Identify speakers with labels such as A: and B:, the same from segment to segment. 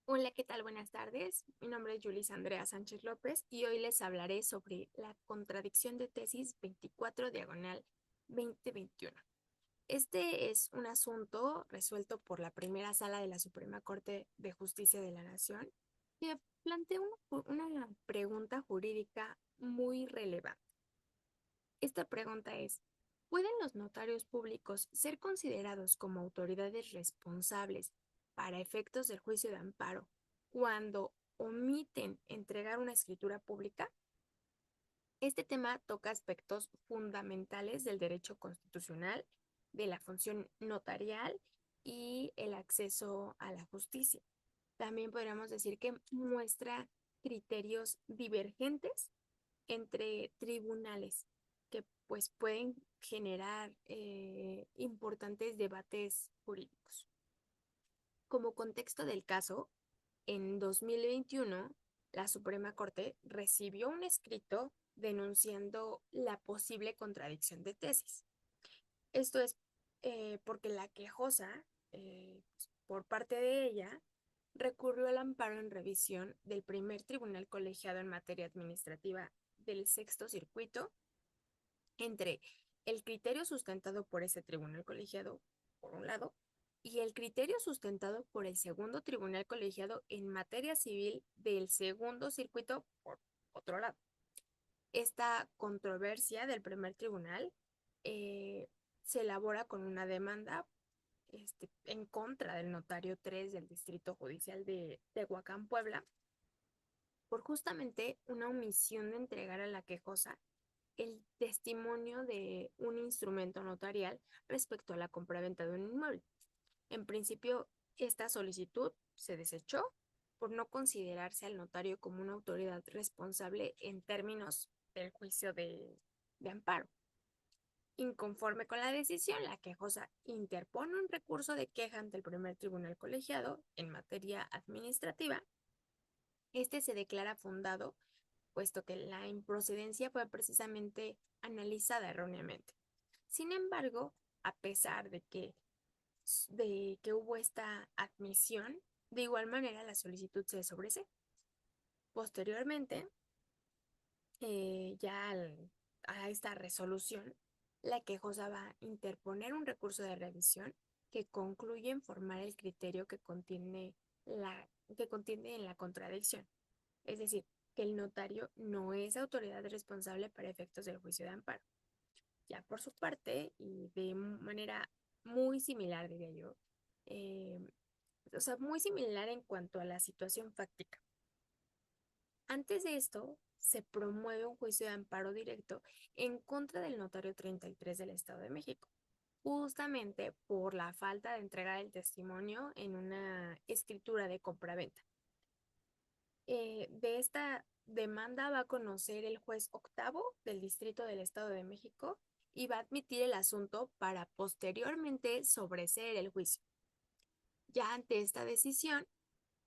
A: Hola, ¿qué tal? Buenas tardes. Mi nombre es Yulis Andrea Sánchez López y hoy les hablaré sobre la contradicción de tesis 24 diagonal 2021. Este es un asunto resuelto por la primera sala de la Suprema Corte de Justicia de la Nación que plantea una pregunta jurídica muy relevante. Esta pregunta es, ¿pueden los notarios públicos ser considerados como autoridades responsables para efectos del juicio de amparo cuando omiten entregar una escritura pública? Este tema toca aspectos fundamentales del derecho constitucional, de la función notarial y el acceso a la justicia. También podríamos decir que muestra criterios divergentes entre tribunales que pues pueden generar importantes debates jurídicos. Como contexto del caso, en 2021 la Suprema Corte recibió un escrito denunciando la posible contradicción de tesis. Esto es porque la quejosa, por parte de ella, recurrió al amparo en revisión del primer tribunal colegiado en materia administrativa del sexto circuito entre el criterio sustentado por ese tribunal colegiado, por un lado, y el criterio sustentado por el segundo tribunal colegiado en materia civil del segundo circuito, por otro lado. Esta controversia del primer tribunal eh, se elabora con una demanda en contra del notario 3 del Distrito Judicial de Tehuacán, Puebla, por justamente una omisión de entregar a la quejosa el testimonio de un instrumento notarial respecto a la compraventa de un inmueble. En principio, esta solicitud se desechó por no considerarse al notario como una autoridad responsable en términos del juicio de amparo. Inconforme con la decisión, la quejosa interpone un recurso de queja ante el primer tribunal colegiado en materia administrativa. Este se declara fundado, puesto que la improcedencia fue precisamente analizada erróneamente. Sin embargo, a pesar de que hubo esta admisión, de igual manera la solicitud se sobresee. Posteriormente, a esta resolución, la quejosa va a interponer un recurso de revisión que concluye en formar el criterio que contiene en la contradicción. Es decir, que el notario no es autoridad responsable para efectos del juicio de amparo. Ya por su parte, y de manera muy similar, diría yo, eh, o sea, muy similar en cuanto a la situación fáctica. Antes de esto, se promueve un juicio de amparo directo en contra del notario 33 del Estado de México, justamente por la falta de entregar el testimonio en una escritura de compraventa. De esta demanda va a conocer el juez octavo del Distrito del Estado de México y va a admitir el asunto para posteriormente sobreseer el juicio. Ya ante esta decisión,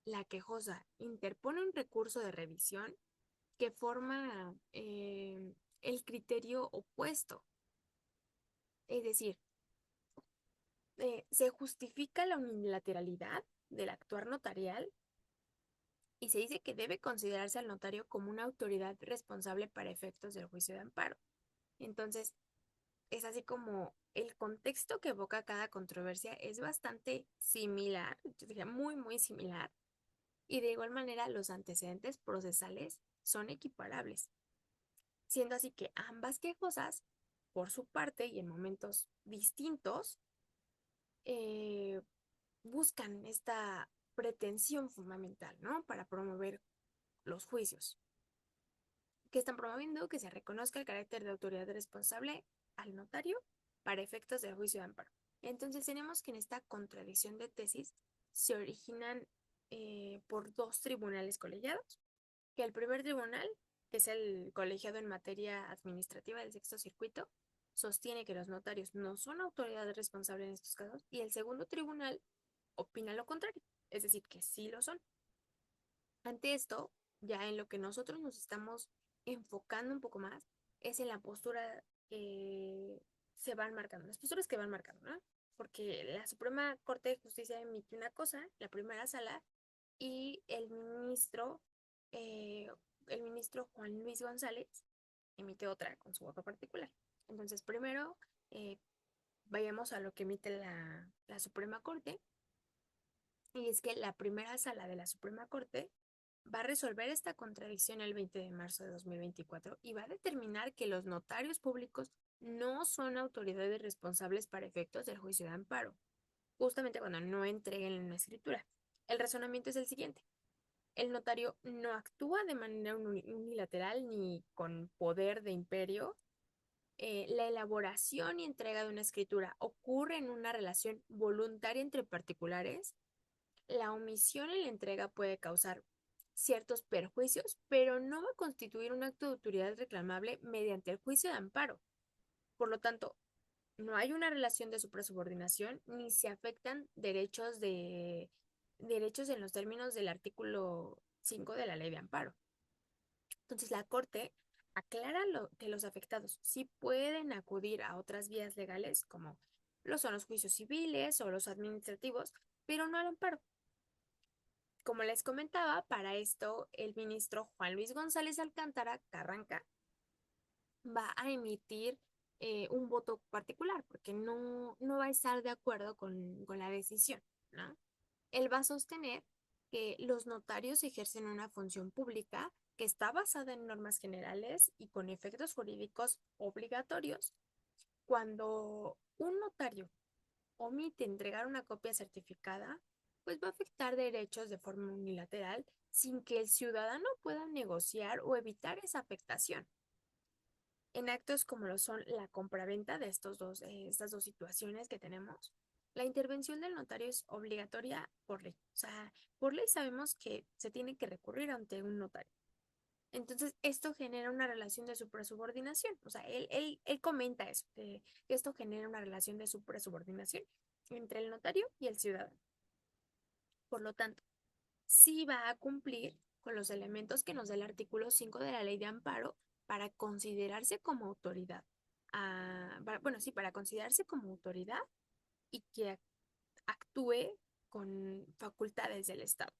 A: la quejosa interpone un recurso de revisión que forma el criterio opuesto. Es decir, se justifica la unilateralidad del actuar notarial y se dice que debe considerarse al notario como una autoridad responsable para efectos del juicio de amparo. Entonces, es así como el contexto que evoca cada controversia es bastante similar, yo diría muy, muy similar, y de igual manera los antecedentes procesales son equiparables, siendo así que ambas quejosas, por su parte y en momentos distintos, eh, buscan esta pretensión fundamental, ¿no? Para promover los juicios. Que están promoviendo que se reconozca el carácter de autoridad responsable al notario para efectos del juicio de amparo. Entonces tenemos que en esta contradicción de tesis se originan por dos tribunales colegiados, que el primer tribunal, que es el colegiado en materia administrativa del sexto circuito, sostiene que los notarios no son autoridad responsable en estos casos, y el segundo tribunal opina lo contrario, es decir, que sí lo son. Ante esto, ya en lo que nosotros nos estamos enfocando un poco más es en la postura que se van marcando, las posturas que van marcando, ¿no? Porque la Suprema Corte de Justicia emite una cosa, la primera sala, y eh, el ministro Juan Luis González emite otra con su voto particular. Entonces, primero eh, vayamos a lo que emite la Suprema Corte, y es que la primera sala de la Suprema Corte va a resolver esta contradicción el 20 de marzo de 2024 y va a determinar que los notarios públicos no son autoridades responsables para efectos del juicio de amparo, justamente cuando no entreguen una escritura. El razonamiento es el siguiente. El notario no actúa de manera unilateral ni con poder de imperio. La elaboración y entrega de una escritura ocurre en una relación voluntaria entre particulares. La omisión en la entrega puede causar ciertos perjuicios, pero no va a constituir un acto de autoridad reclamable mediante el juicio de amparo. Por lo tanto, no hay una relación de suprasubordinación ni se afectan derechos en los términos del artículo 5 de la Ley de Amparo. Entonces, la Corte aclara que los afectados sí pueden acudir a otras vías legales, como lo son los juicios civiles o los administrativos, pero no al amparo. Como les comentaba, para esto el ministro Juan Luis González Alcántara Carranca va a emitir un voto particular, porque no va a estar de acuerdo con la decisión, ¿no? Él va a sostener que los notarios ejercen una función pública que está basada en normas generales y con efectos jurídicos obligatorios. Cuando un notario omite entregar una copia certificada, pues va a afectar derechos de forma unilateral sin que el ciudadano pueda negociar o evitar esa afectación. En actos como lo son la compraventa de estas dos situaciones que tenemos, la intervención del notario es obligatoria por ley. O sea, por ley sabemos que se tiene que recurrir ante un notario. Entonces, esto genera una relación de suprasubordinación. O sea, él comenta eso, que esto genera una relación de suprasubordinación entre el notario y el ciudadano. Por lo tanto, sí va a cumplir con los elementos que nos da el artículo 5 de la Ley de Amparo para considerarse como autoridad. Bueno, sí, para considerarse como autoridad y que actúe con facultades del Estado.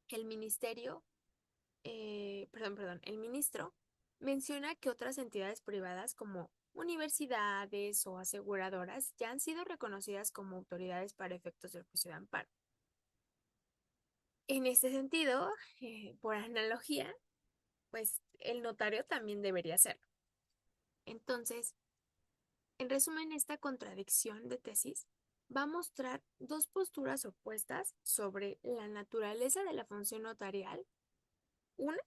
A: El ministerio, el ministro menciona que otras entidades privadas como universidades o aseguradoras ya han sido reconocidas como autoridades para efectos del juicio de amparo. En este sentido, por analogía, pues el notario también debería hacerlo. Entonces, en resumen, esta contradicción de tesis va a mostrar dos posturas opuestas sobre la naturaleza de la función notarial. Una,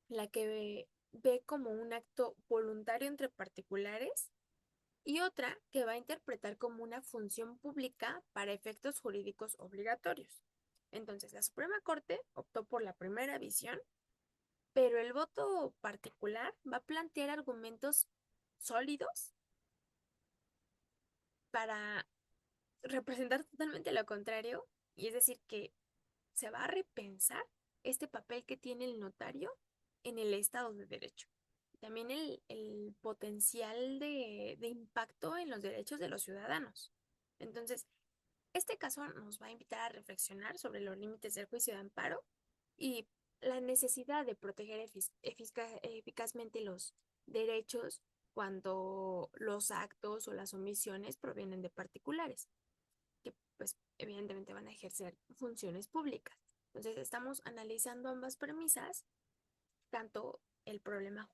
A: la que ve como un acto voluntario entre particulares, y otra que va a interpretar como una función pública para efectos jurídicos obligatorios. Entonces, la Suprema Corte optó por la primera visión, pero el voto particular va a plantear argumentos sólidos para representar totalmente lo contrario, y es decir, que se va a repensar este papel que tiene el notario en el Estado de Derecho. También el potencial de impacto en los derechos de los ciudadanos. Entonces, este caso nos va a invitar a reflexionar sobre los límites del juicio de amparo y la necesidad de proteger eficazmente los derechos cuando los actos o las omisiones provienen de particulares, que pues evidentemente van a ejercer funciones públicas. Entonces estamos analizando ambas premisas, tanto el problema